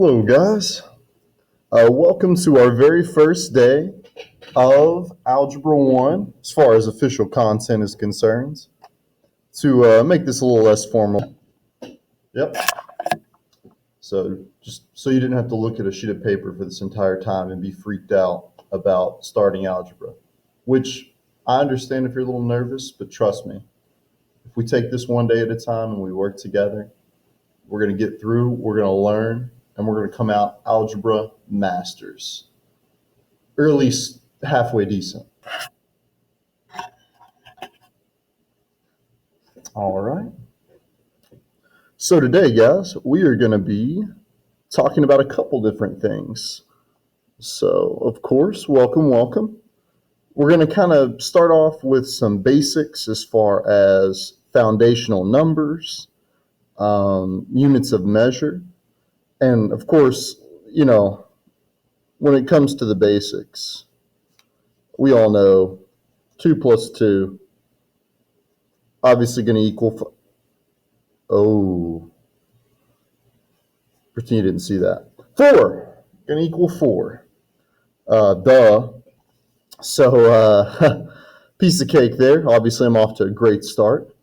Hello, guys. Welcome to our very first day of Algebra 1, as far as official content is concerned. To make this a little less formal. Yep. So, just so you didn't have to look at a sheet of paper for this entire time and be freaked out about starting algebra, which I understand if you're a little nervous, but trust me, if we take this one day at a time and we work together, we're going to get through, we're going to learn, and we're going to come out algebra masters, or at least halfway decent. All right. So today, guys, we are going to be talking about a couple different things. So, of course, welcome. We're going to kind of start off with some basics as far as foundational numbers, units of measure, and of course, when it comes to the basics, we all know 2 plus 2 obviously going to equal. Pretend you didn't see that. 4 going to equal 4. Duh. So, piece of cake there. Obviously, I'm off to a great start.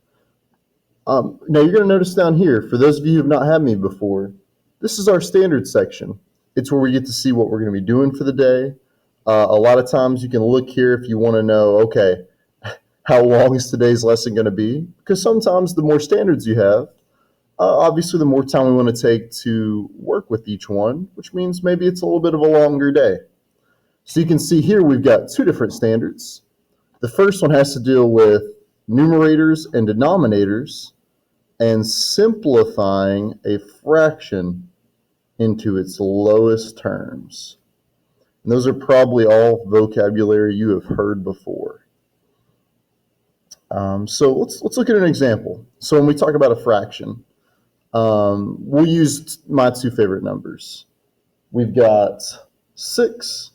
Now, you're going to notice down here, for those of you who have not had me before, this is our standard section. It's where we get to see what we're going to be doing for the day. A lot of times you can look here if you want to know, okay, how long is today's lesson going to be? Because sometimes the more standards you have, obviously the more time we want to take to work with each one, which means maybe it's a little bit of a longer day. So you can see here we've got 2 different standards. The first one has to deal with numerators and denominators and simplifying a fraction into its lowest terms. And those are probably all vocabulary you have heard before. So let's look at an example. So when we talk about a fraction, we'll use my 2 favorite numbers. We've got 6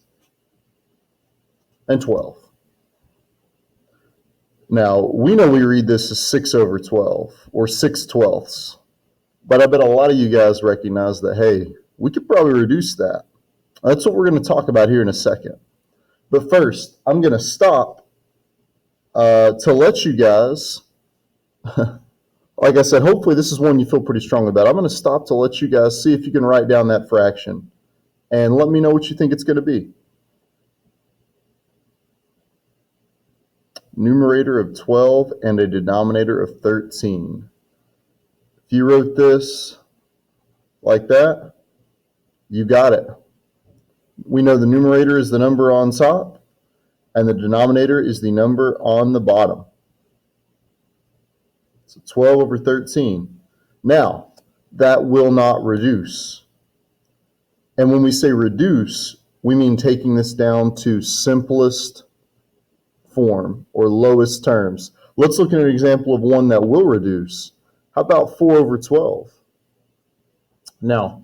and 12. Now, we know we read this as 6 over 12 or 6/12, but I bet a lot of you guys recognize that, hey, we could probably reduce that. That's what we're going to talk about here in a second. But first, I'm going to stop to let you guys, like I said, hopefully this is one you feel pretty strong about. I'm going to stop to let you guys see if you can write down that fraction and let me know what you think it's going to be. Numerator of 12 and a denominator of 13. If you wrote this like that, you got it. We know the numerator is the number on top and the denominator is the number on the bottom. So 12 over 13. Now, that will not reduce. And when we say reduce, we mean taking this down to simplest form or lowest terms. Let's look at an example of one that will reduce. How about 4 over 12? Now,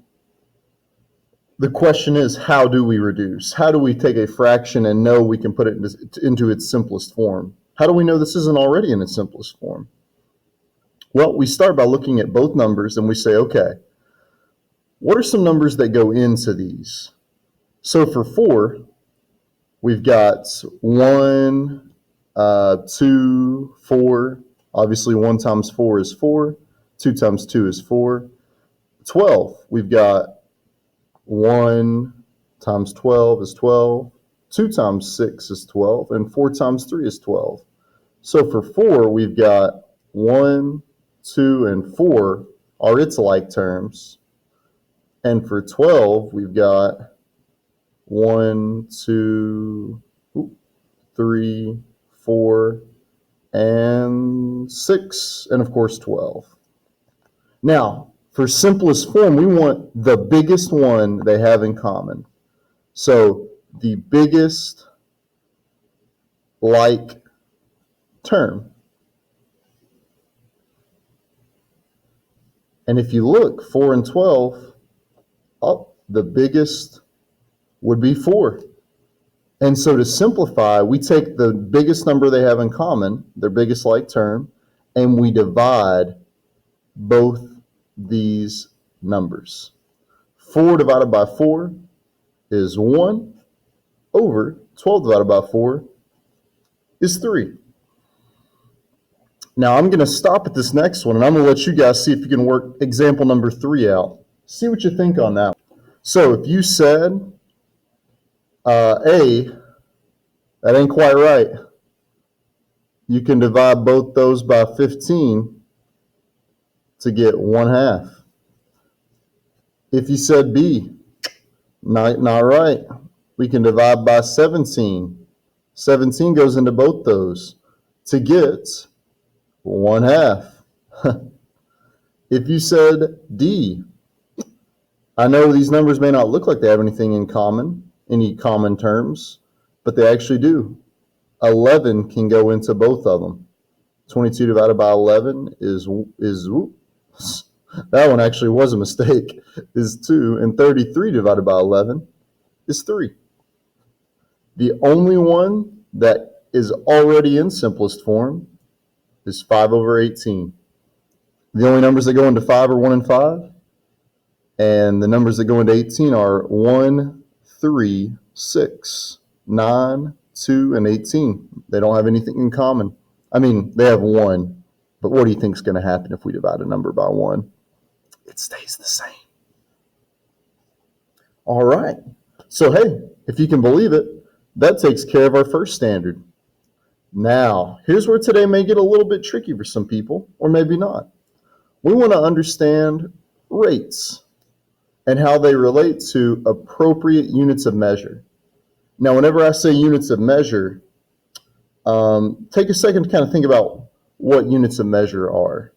the question is, how do we reduce? How do we take a fraction and know we can put it into its simplest form? How do we know this isn't already in its simplest form? Well, we start by looking at both numbers and we say, okay, what are some numbers that go into these? So for 4, we've got 1, 2, 4. Obviously, 1 times 4 is 4. 2 times 2 is 4. 12, we've got 1 times 12 is 12. 2 times 6 is 12. And 4 times 3 is 12. So for 4, we've got 1, 2, and 4 are its like terms. And for 12, we've got 1, 2, 3, 4, and 6, and of course 12. Now, for simplest form, we want the biggest one they have in common. So the biggest like term. And if you look, 4 and 12, the biggest would be 4. And so to simplify, we take the biggest number they have in common, their biggest like term, and we divide both these numbers. 4 divided by 4 is 1 over 12 divided by 4 is 3. Now I'm going to stop at this next one, and I'm going to let you guys see if you can work example number 3 out. See what you think on that. So if you said A, that ain't quite right. You can divide both those by 15 to get 1/2. If you said B, not right. We can divide by 17. 17 goes into both those to get 1/2. If you said D, I know these numbers may not look like they have anything in common, any common terms, but they actually do. 11 can go into both of them. 22 divided by 11 is whoops, that one actually was a mistake, is 2, and 33 divided by 11 is 3. The only one that is already in simplest form is 5 over 18. The only numbers that go into 5 are 1 and 5, and the numbers that go into 18 are 1, 3, 6, 9, 2, and 18. They don't have anything in common. I mean, they have 1, but what do you think is going to happen if we divide a number by 1? It stays the same. All right. So, hey, if you can believe it, that takes care of our first standard. Now, here's where today may get a little bit tricky for some people, or maybe not. We want to understand rates and how they relate to appropriate units of measure. Now, whenever I say units of measure, take a second to kind of think about what units of measure are.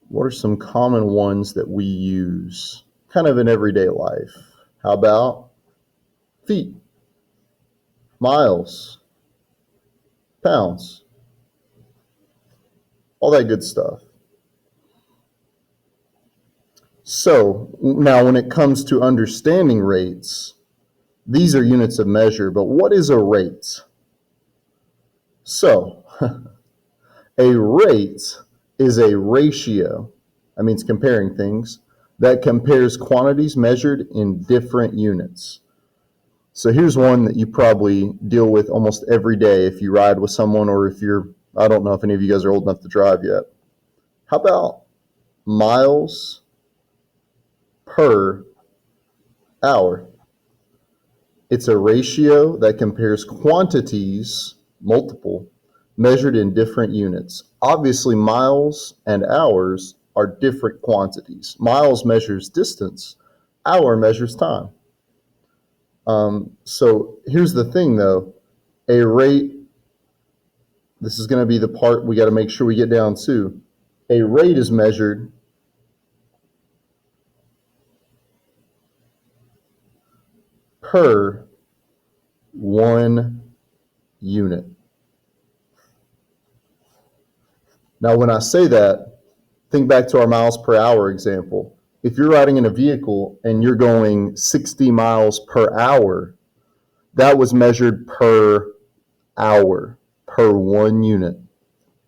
What are some common ones that we use kind of in everyday life? How about feet, miles, pounds, all that good stuff. So now when it comes to understanding rates, these are units of measure, but what is a rate? So a rate is a ratio, that means comparing things, that compares quantities measured in different units. So here's one that you probably deal with almost every day if you ride with someone, or if you're, I don't know if any of you guys are old enough to drive yet. How about miles per hour? It's a ratio that compares quantities, multiple, measured in different units. Obviously, miles and hours are different quantities. Miles measures distance, hour measures time. So here's the thing though, a rate, this is going to be the part we got to make sure we get down to. A rate is measured per 1 unit. Now, when I say that, think back to our miles per hour example. If you're riding in a vehicle and you're going 60 miles per hour, that was measured per hour, per 1 unit.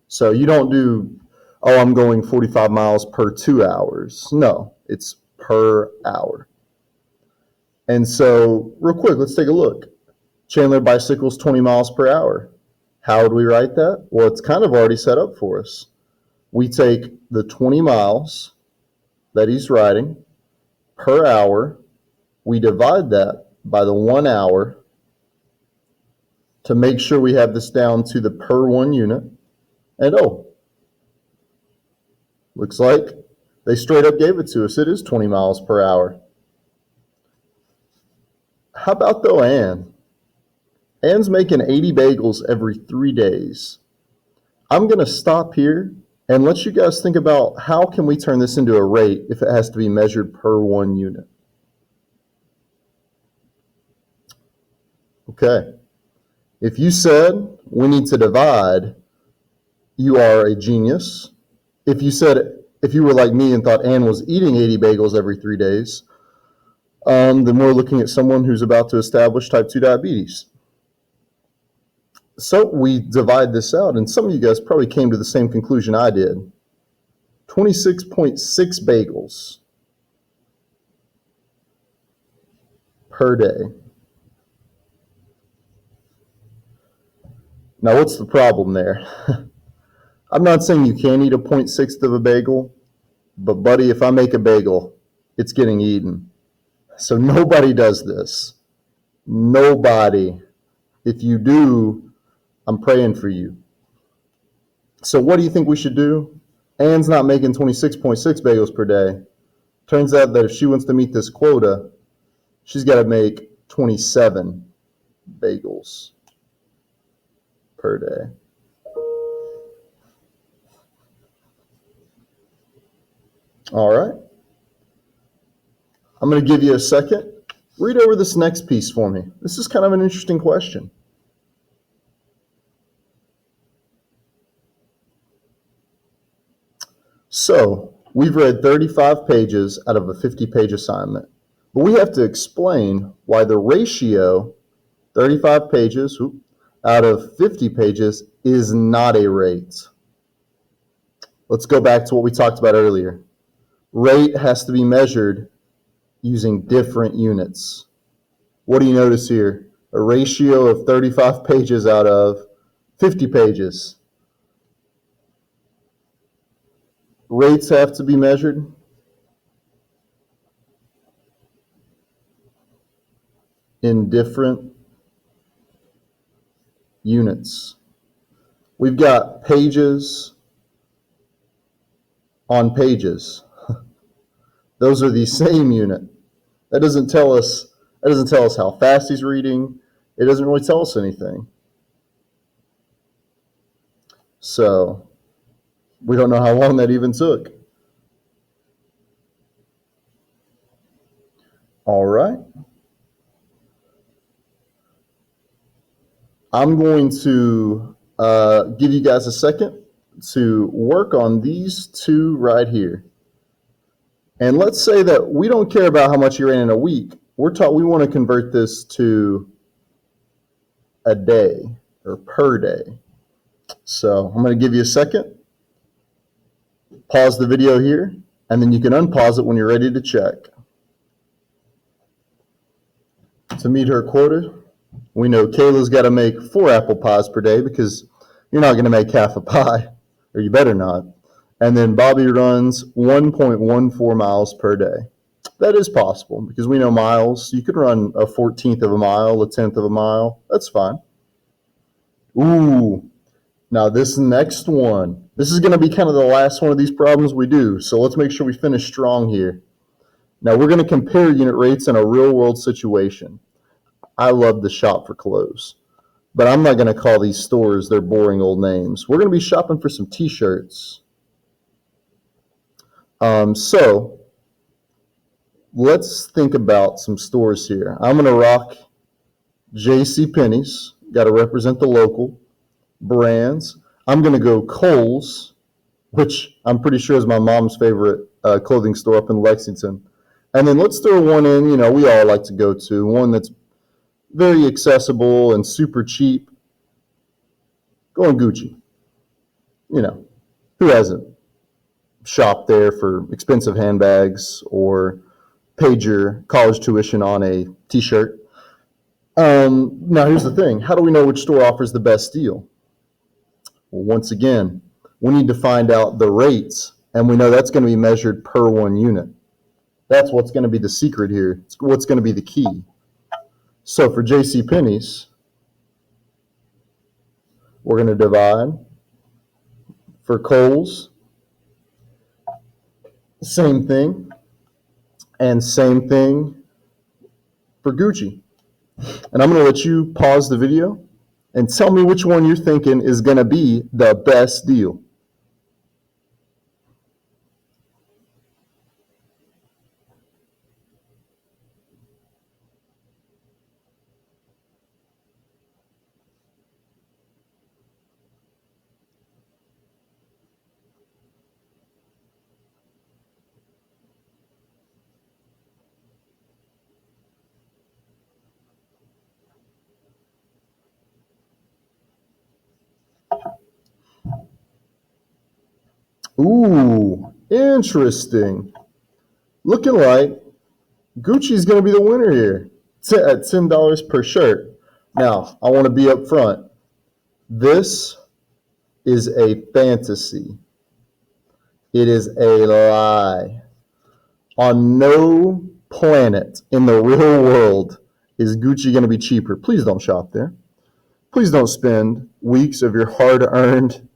So you don't do, oh, I'm going 45 miles per 2 hours. No, it's per hour. And so real quick, let's take a look. Chandler bicycles 20 miles per hour. How would we write that? Well, it's kind of already set up for us. We take the 20 miles that he's riding per hour. We divide that by the 1 hour to make sure we have this down to the per 1 unit. And oh, looks like they straight up gave it to us. It is 20 miles per hour. How about though Ann? Ann's making 80 bagels every 3 days. I'm going to stop here and let you guys think about how can we turn this into a rate if it has to be measured per 1 unit. Okay. If you said we need to divide, you are a genius. If you were like me and thought Ann was eating 80 bagels every 3 days, then we're looking at someone who's about to establish type 2 diabetes. So we divide this out, and some of you guys probably came to the same conclusion I did. 26.6 bagels per day. Now, what's the problem there? I'm not saying you can't eat a 0.6 of a bagel, but buddy, if I make a bagel, it's getting eaten. So nobody does this. Nobody. If you do, I'm praying for you. So what do you think we should do? Anne's not making 26.6 bagels per day. Turns out that if she wants to meet this quota, she's got to make 27 bagels per day. All right. I'm going to give you a second. Read over this next piece for me. This is kind of an interesting question. So, we've read 35 pages out of a 50-page assignment, but we have to explain why the ratio, 35 pages out of 50 pages, is not a rate. Let's go back to what we talked about earlier. Rate has to be measured using different units. What do you notice here? A ratio of 35 pages out of 50 pages. Rates have to be measured in different units. We've got pages on pages. Those are the same unit. That doesn't tell us how fast he's reading. It doesn't really tell us anything. So we don't know how long that even took. All right. I'm going to give you guys a second to work on these two right here. And let's say that we don't care about how much you ran in a week. We want to convert this to a day or per day. So I'm going to give you a second. Pause the video here, and then you can unpause it when you're ready to check. To meet her quota, we know Kayla's got to make 4 apple pies per day because you're not going to make half a pie, or you better not. And then Bobby runs 1.14 miles per day. That is possible because we know miles. You could run a 14th of a mile, a 10th of a mile. That's fine. Ooh, now this next one. This is going to be kind of the last one of these problems we do. So let's make sure we finish strong here. Now we're going to compare unit rates in a real world situation. I love to shop for clothes, but I'm not going to call these stores their boring old names. We're going to be shopping for some t-shirts. So let's think about some stores here. I'm going to rock JCPenney's. Got to represent the local brands. I'm going to go Kohl's, which I'm pretty sure is my mom's favorite clothing store up in Lexington. And then let's throw one in, we all like to go to, one that's very accessible and super cheap. Going Gucci. Who hasn't shopped there for expensive handbags or paid your college tuition on a t-shirt? Now here's the thing. How do we know which store offers the best deal? Well, once again, we need to find out the rates, and we know that's going to be measured per one unit. That's what's going to be the secret here. It's what's going to be the key. So for JCPenney's, we're going to divide. For Kohl's, same thing. And same thing for Gucci. And I'm going to let you pause the video and tell me which one you're thinking is going to be the best deal. Ooh, interesting. Looking like Gucci's going to be the winner here. at $10 per shirt. Now, I want to be upfront. This is a fantasy. It is a lie. On no planet in the real world is Gucci going to be cheaper. Please don't shop there. Please don't spend weeks of your hard-earned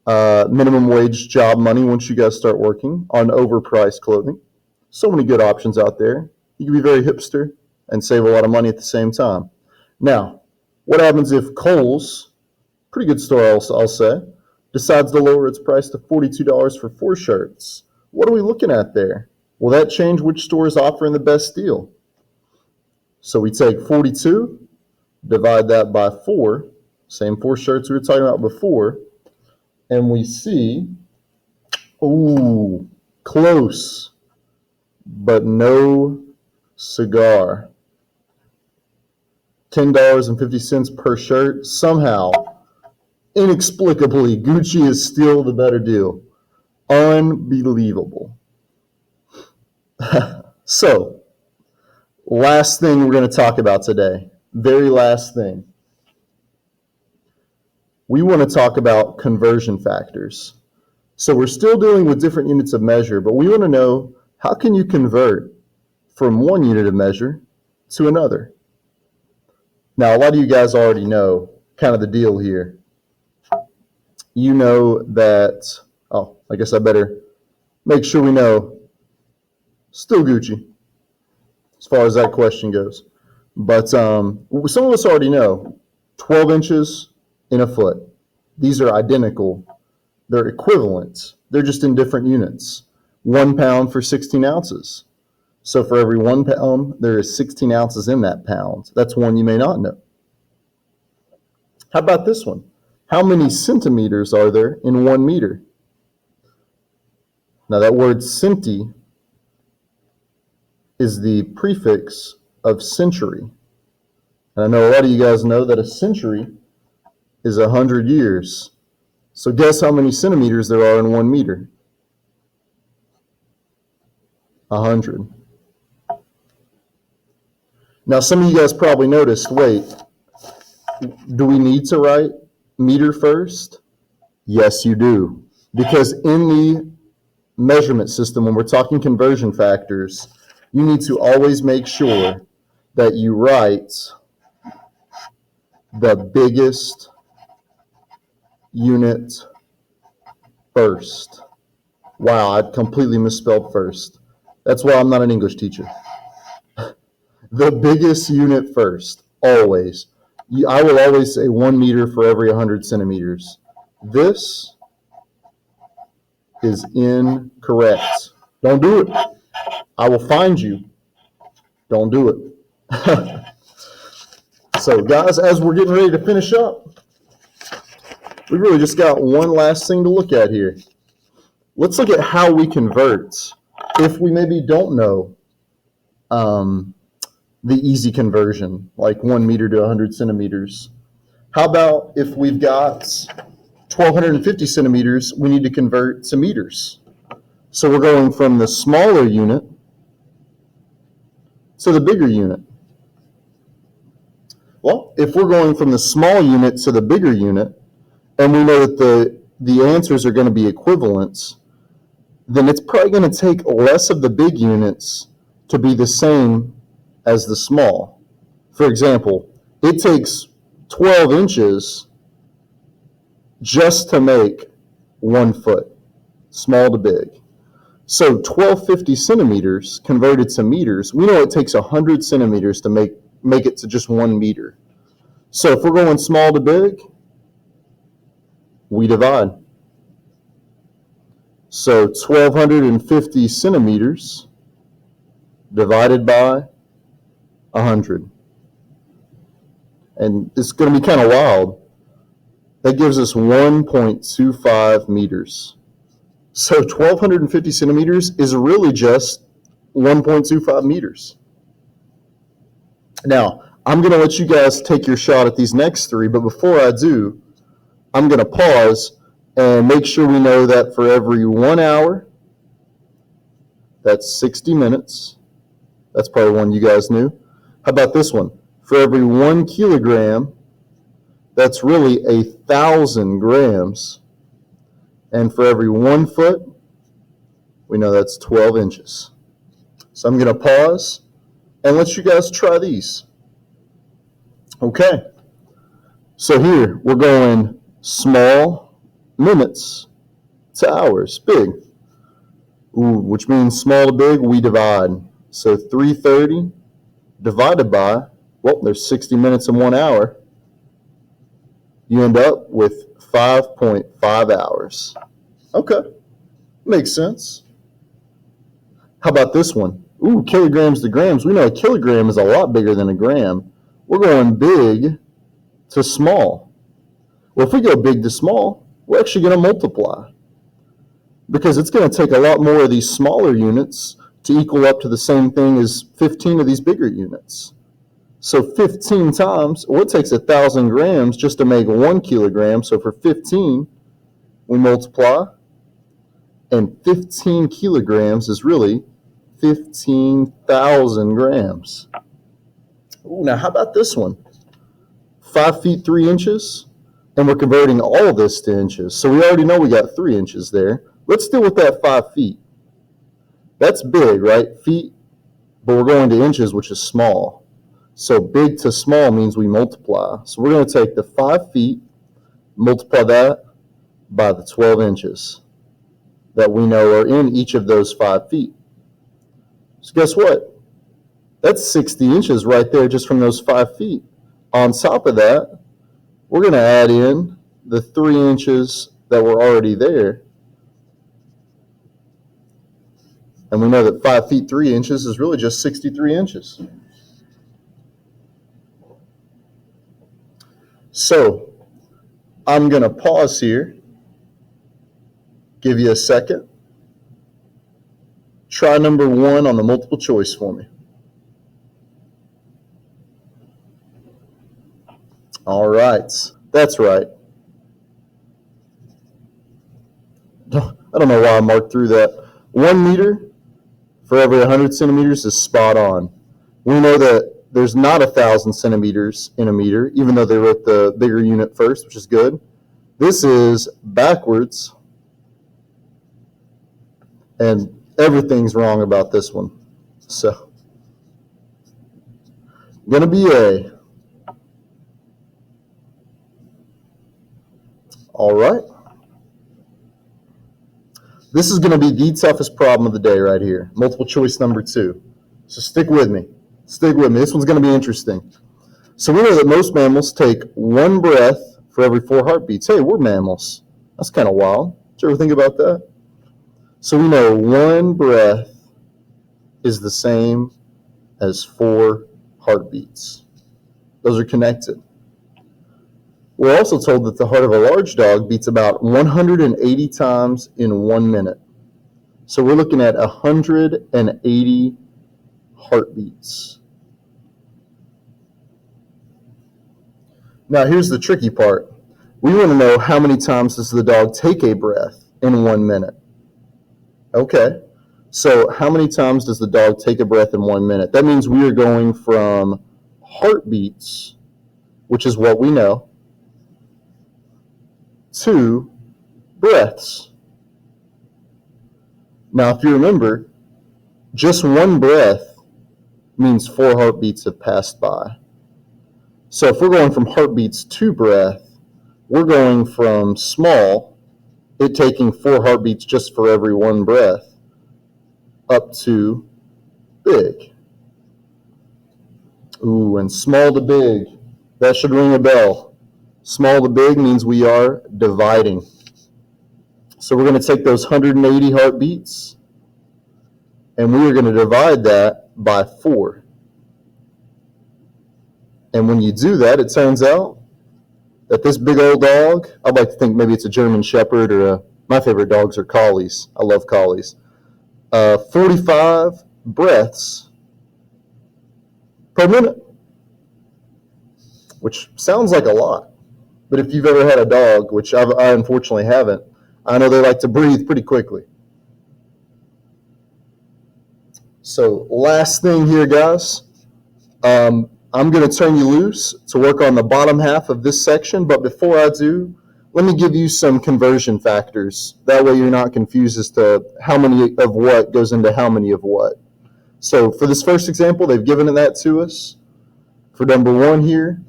minimum wage job money once you guys start working on overpriced clothing. So many good options out there. You can be very hipster and save a lot of money at the same time. Now, what happens if Kohl's, pretty good store I'll say, decides to lower its price to $42 for 4 shirts? What are we looking at there? Will that change which store is offering the best deal? So we take 42, divide that by 4, same 4 shirts we were talking about before, and we see, ooh, close, but no cigar. $10.50 per shirt. Somehow, inexplicably, Gucci is still the better deal. Unbelievable. So, last thing we're going to talk about today. Very last thing. We want to talk about conversion factors. So we're still dealing with different units of measure, but we want to know, how can you convert from one unit of measure to another? Now, a lot of you guys already know kind of the deal here. You know that, I guess I better make sure we know, still Gucci, as far as that question goes. But some of us already know, 12 inches in a foot. These are identical. They're equivalent. They're just in different units. 1 pound for 16 ounces. So for every 1 pound, there is 16 ounces in that pound. That's one you may not know. How about this one? How many centimeters are there in 1 meter? Now that word centi is the prefix of century. And I know a lot of you guys know that a century is 100 years. So guess how many centimeters there are in 1 meter? 100. Now some of you guys probably noticed, wait, do we need to write meter first? Yes, you do. Because in the measurement system, when we're talking conversion factors, you need to always make sure that you write the biggest unit first. Wow, I completely misspelled first. That's why I'm not an English teacher. The biggest unit first, always. I will always say 1 meter for every 100 centimeters. This is incorrect. Don't do it. I will find you. Don't do it. So guys, as we're getting ready to finish up, we really just got one last thing to look at here. Let's look at how we convert if we maybe don't know the easy conversion, like 1 meter to 100 centimeters. How about if we've got 1,250 centimeters, we need to convert to meters. So we're going from the smaller unit to the bigger unit. Well, if we're going from the small unit to the bigger unit, and we know that the answers are going to be equivalent, then it's probably going to take less of the big units to be the same as the small. For example, it takes 12 inches just to make 1 foot, small to big. So 1,250 centimeters converted to meters, we know it takes 100 centimeters to make it to just 1 meter. So if we're going small to big, we divide. So 1,250 centimeters divided by 100. And it's going to be kind of wild. That gives us 1.25 meters. So 1,250 centimeters is really just 1.25 meters. Now, I'm going to let you guys take your shot at these next 3, but before I do, I'm going to pause and make sure we know that for every 1 hour, that's 60 minutes. That's probably one you guys knew. How about this one? For every 1 kilogram, that's really 1,000 grams. And for every 1 foot, we know that's 12 inches. So I'm going to pause and let you guys try these. Okay. So here, we're going small minutes to hours, big. Ooh, which means small to big, we divide. So 330 divided by, well, there's 60 minutes in 1 hour. You end up with 5.5 hours. Okay, makes sense. How about this one? Ooh, kilograms to grams. We know a kilogram is a lot bigger than a gram. We're going big to small. Well, if we go big to small, we're actually going to multiply, because it's going to take a lot more of these smaller units to equal up to the same thing as 15 of these bigger units. So 15 times, well, it takes 1,000 grams just to make 1 kilogram. So for 15, we multiply, and 15 kilograms is really 15,000 grams. Ooh, now how about this one? 5 feet 3 inches, and we're converting all of this to inches. So we already know we got 3 inches there. Let's deal with that 5 feet. That's big, right? Feet, but we're going to inches, which is small. So big to small means we multiply. So we're going to take the 5 feet, multiply that by the 12 inches that we know are in each of those 5 feet. So guess what? That's 60 inches right there just from those 5 feet. On top of that, we're going to add in the 3 inches that were already there. And we know that 5 feet 3 inches is really just 63 inches. So I'm going to pause here, give you a second. Try number 1 on the multiple choice for me. All right, that's right. I don't know why I marked through that. 1 meter for every 100 centimeters is spot on. We know that there's not 1,000 centimeters in a meter, even though they wrote the bigger unit first, which is good. This is backwards, and everything's wrong about this one. So, going to be A. All right. This is going to be the toughest problem of the day right here. Multiple choice number 2. So stick with me. Stick with me. This one's going to be interesting. So we know that most mammals take 1 breath for every 4 heartbeats. Hey, we're mammals. That's kind of wild. Did you ever think about that? So we know 1 breath is the same as 4 heartbeats. Those are connected. We're also told that the heart of a large dog beats about 180 times in 1 minute. So we're looking at 180 heartbeats. Now here's the tricky part. We want to know how many times does the dog take a breath in 1 minute. Okay, so how many times does the dog take a breath in 1 minute? That means we are going from heartbeats, which is what we know, to breaths. Now, if you remember, just 1 breath means 4 heartbeats have passed by. So if we're going from heartbeats to breath, we're going from small, it taking 4 heartbeats just for every 1 breath, up to big. Ooh, and small to big, that should ring a bell. Small to big means we are dividing. So we're going to take those 180 heartbeats, and we are going to divide that by 4. And when you do that, it turns out that this big old dog, I'd like to think maybe it's a German Shepherd, or my favorite dogs are Collies. I love Collies. 45 breaths per minute, which sounds like a lot. But if you've ever had a dog, which I unfortunately haven't, I know they like to breathe pretty quickly. So last thing here, guys, I'm going to turn you loose to work on the bottom half of this section, but before I do, let me give you some conversion factors. That way you're not confused as to how many of what goes into how many of what. So for this first example, they've given that to us. For number 1 here,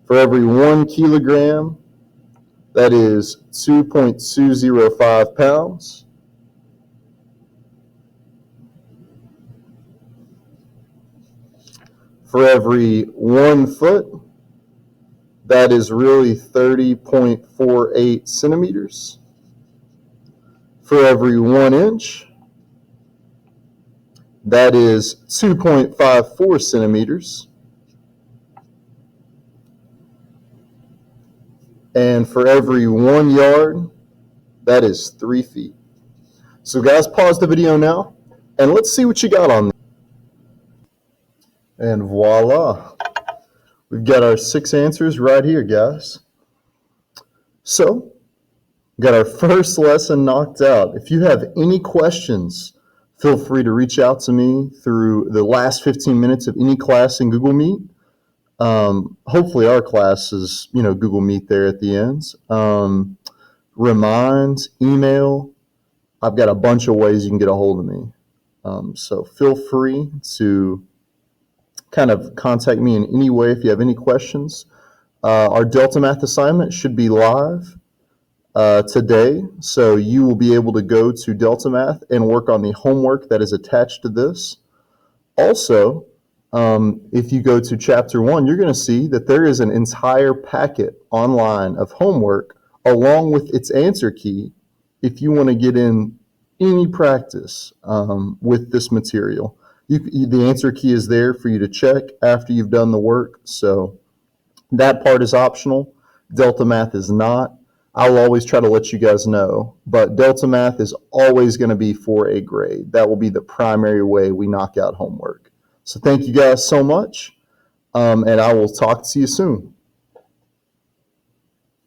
for every 1 kilogram, that is 2.205 pounds. For every 1 foot, that is really 30.48 centimeters. For every 1 inch, that is 2.54 centimeters. And for every 1 yard, that is 3 feet. So guys, pause the video now, and let's see what you got on there. And voila, we've got our 6 answers right here, guys. So, got our first lesson knocked out. If you have any questions, feel free to reach out to me through the last 15 minutes of any class in Google Meet. Hopefully our class is, Google Meet there at the ends. Reminds, email. I've got a bunch of ways you can get a hold of me. So feel free to kind of contact me in any way if you have any questions. Our Delta Math assignment should be live today, so you will be able to go to Delta Math and work on the homework that is attached to this. Also, if you go to Chapter 1, you're going to see that there is an entire packet online of homework along with its answer key if you want to get in any practice with this material. The answer key is there for you to check after you've done the work, so that part is optional. Delta Math is not. I'll always try to let you guys know, but Delta Math is always going to be for a grade. That will be the primary way we knock out homework. So thank you guys so much, and I will talk to you soon.